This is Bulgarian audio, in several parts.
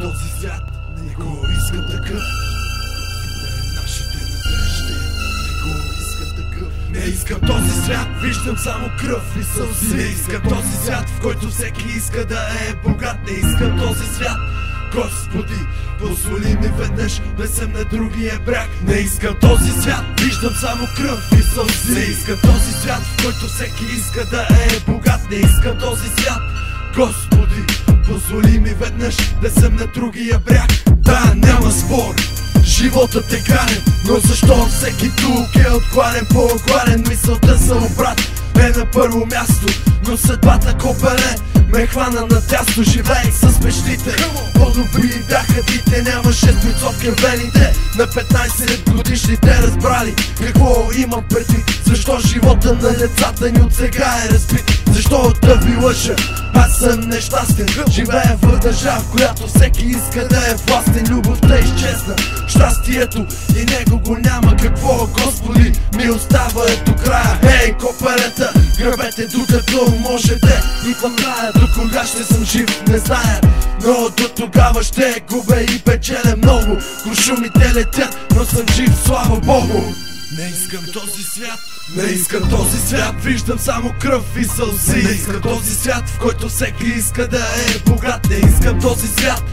този свят, не го искам такъв. Да е нашите надежди, не го искам такъв. Не искам този свят, виждам само кръв и сълзи. Не искам този свят, в който всеки иска да е богат. Не искам този свят, Господи, позволи ми веднъж да съм на другия бряг. Не искам този свят, виждам само кръв и сълзи. Не искам този свят, в който всеки иска да е богат. Не искам този свят, Господи, позволи ми веднъж да съм на другия бряг. Да, няма спор, животът е крайен, но защо всеки тук е отгладен, по-огладен? Мисълта за обрат е на първо място, но съдбата копеле ме хвана на тясно. Живеех с мечтите, по-добри бяха дите, нямаше сприцовка в вените. На 15 годишните разбрали какво имам предвид. Защо живота на децата ни от сега е разбит? Защо да ви лъжа? Аз съм нещастен, живея в държава, в която всеки иска да е властен. Любовта изчезна, щастието и него го няма. Какво, Господи, ми остава ето края? Ей, копелета, грабете докато можете. Идва края, до кога ще съм жив, не зная, но до тогава ще губя и печеля много. Куршумите летят, но съм жив, слава Богу. Не искам този свят, не искам този свят, виждам само кръв и сълзи. Не искам този свят, в който всеки иска да е богат. Не искам този свят,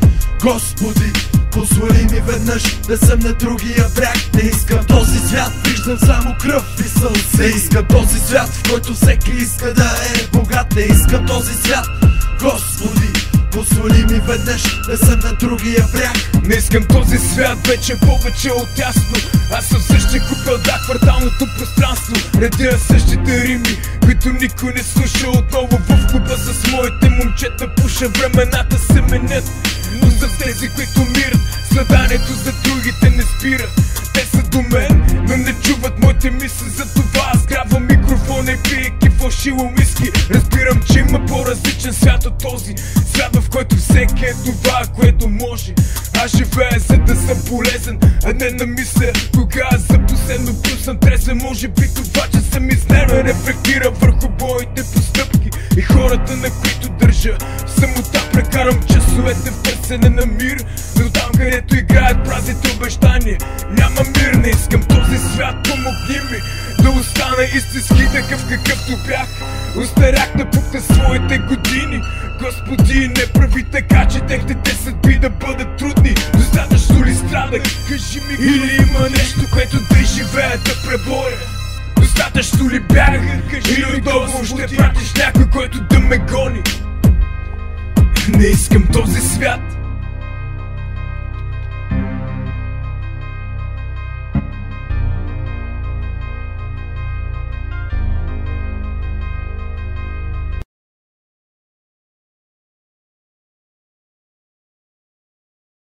Господи, позволи ми веднъж да съм на другия бряг. Не искам този свят, виждам само кръв и сълзи. Не искам този свят, в който всеки иска да е богат. Не искам този свят, Господи, позволи ми веднъж да съм на другия бряг. Не искам този свят, вече повече от ясно. Аз съм същия купел, да, кварталното пространство. Редя същите рими, които никой не слуша. Отново в клуба с моите момчета пуша. Времената се менят, но за тези, които мират. Страданието за другите не спира. Те са до мен, но не чуват моите мисли. Затова аз грабвам микрофона и пиейки фалшиво миски. Разбирам, че има по-различен свят от този. Свят, в който всеки е това, което може. Аз живея, за да съм полезен, а не намисля кога за последно бил съм тресен. Може би това, че съм изнервен, рефлектира върху моите постъпки и хората, на които държа. В самота прекарам часовете в търсене на мир, но там, където играят празните обещания, няма мир. Не искам този свят, помогни ми да остана истински такъв, какъвто бях. Остарях да пукна своите години. Господи, не прави така, че техните съдби да бъдат трудни. Достатъчно ли страдах? Кажи ми, или има нещо, което да изживея, да преборя? Достатъчно ли бях? Или отново ще пратиш някой, който да ме гони? Не искам този свят,